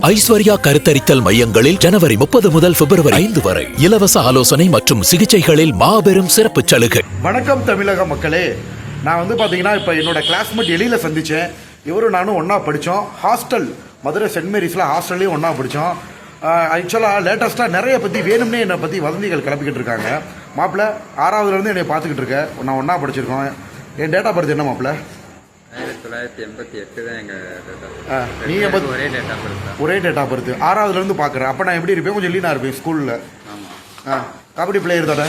ஐஸ்வர்யா கருத்தரித்தல் மையங்களில் ஜனவரி 30 முதல் பிப்ரவரி 5 வரை இலவச ஆலோசனை மற்றும் சிகிச்சைகளில் மாபெரும் சிறப்பு சலுகை. வணக்கம் தமிழக மக்களே, நான் பாத்தீங்கன்னா இப்போ என்னோட கிளாஸ்மேட் எலியில் சந்தித்தேன். இவரும் நானும் ஒன்றா படித்தோம். ஹாஸ்டல் மதுரை சென்ட் மேரிஸில் ஹாஸ்டல்லையும் ஒன்றா படித்தோம். ஆக்சுவலாக லேட்டஸ்ட்டாக நிறைய பற்றி வேணும்னே என்னை பற்றி வதந்திகள் கிளப்பிக்கிட்டு இருக்காங்க. மாப்பிள்ள 6வதுலேருந்து என்னை பார்த்துக்கிட்டு இருக்கேன். நான் ஒன்றா படிச்சிருக்கோம். என் டேட்டா பர்த் என்ன மாப்பிள்ள? 1988 தான் எங்கள் நீங்கள் ஒரே டேட்டா பர்த். 6வதுலேருந்து பார்க்குறேன். அப்போ நான் எப்படி இருப்பேன்? கொஞ்சம் லீனாக இருப்பேன் ஸ்கூலில். கபடி பிளேயர் தானே.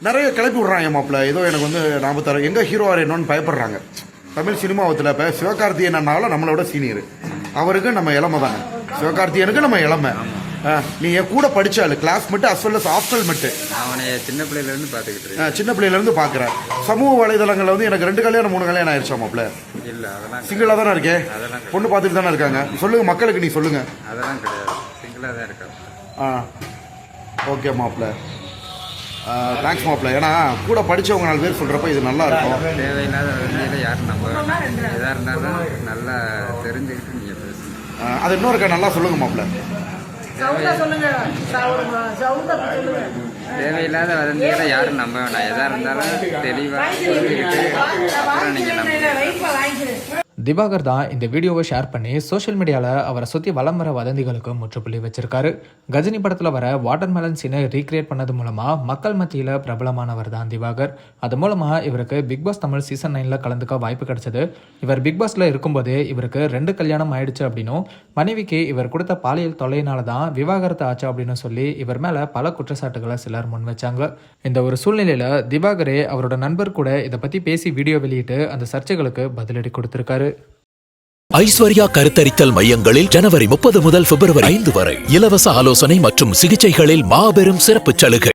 நிறைய கிளப்பி விட்றாங்க மாப்பிள்ள. ஏதோ எனக்கு நாற்பத்தாறு எங்கே ஹீரோவார் என்னன்னு பயப்படுறாங்க. தமிழ் சினிமாவத்தில் இப்போ சிவகார்த்திகேயனாலும் நம்மளோட சீனியர். அவருக்கு நம்ம இளமை தானே. சிவகார்த்திகேயனுக்கு நம்ம இளமை. நீ என் கூட படித்தாள் கிளாஸ்மேட்டு அஸ்வல் ஹாஸ்டல் மெட்டு. அவனை சின்ன பிள்ளையிலேருந்து பார்த்துக்கிட்டு சின்ன பிள்ளையிலேருந்து பார்க்குறேன். சமூக வலைதளங்களில் எனக்கு 2 கல்யாணம் 3 கல்யாணம் ஆயிடுச்சா மாப்பிள்ள? இல்லை, அதெல்லாம் சிங்கிளாக தானே இருக்கேன். பொண்ணு பார்த்துட்டு தானே இருக்காங்க. சொல்லுங்கள் மக்களுக்கு, நீ சொல்லுங்கள். அதெல்லாம் கிடையாது, சிங்கிளாக தான் இருக்கா. ஓகே மாப்பிள்ள, தேங்க்ஸ் மாப்பிள்ள. ஏன்னா கூட படித்தவங்க 4 பேர் சொல்கிறப்ப இது நல்லா இருக்கும். தேவையில்லாத வழியில் யாரும் நம்ம எதாக இருந்தாலும் நல்லா தெரிஞ்சுக்கிட்டு நீங்கள் பேசணும். அது இன்னொருக்கா நல்லா சொல்லுங்கள் மாப்பிள்ள. தேவையில்லாத வதந்திகளை யாரும் நம்ப வேணாம். எதாக இருந்தாலும் தெளிவாக சொல்லிக்கிட்டு அப்புறம் நீங்கள் நம்ப. திவாகர் தான் இந்த வீடியோவை ஷேர் பண்ணி சோஷியல் மீடியாவில் அவரை சுற்றி வலம் வர வதந்திகளுக்கு முற்றுப்புள்ளி வச்சிருக்காரு. கஜினி படத்தில் வர வாட்டர்மெலன் சீனை ரீக்ரியேட் பண்ணது மூலமாக மக்கள் மத்தியில் பிரபலமானவர் தான் திவாகர். அது மூலமாக இவருக்கு பிக் பாஸ் தமிழ் சீசன் 9 கலந்துக்க வாய்ப்பு கிடைச்சது. இவர் பிக் பாஸில் இருக்கும்போதே இவருக்கு 2 கல்யாணம் ஆயிடுச்சு அப்படின்னும், மனைவிக்கு இவர் கொடுத்த பாலியல் தொல்லையினால தான் விவாகரத்து ஆச்சு அப்படின்னு சொல்லி இவர் மேலே பல குற்றச்சாட்டுகளை சிலர் முன் வச்சாங்க. இந்த ஒரு சூழ்நிலையில் திவாகரே அவரோட நண்பர் கூட இதை பற்றி பேசி வீடியோ வெளியிட்டு அந்த சர்ச்சைகளுக்கு பதிலடி கொடுத்திருக்காரு. ஐஸ்வர்யா கருத்தரித்தல் மையங்களில் ஜனவரி 30 முதல் பிப்ரவரி 5 வரை இலவச ஆலோசனை மற்றும் சிகிச்சைகளில் மாபெரும் சிறப்பு சலுகை.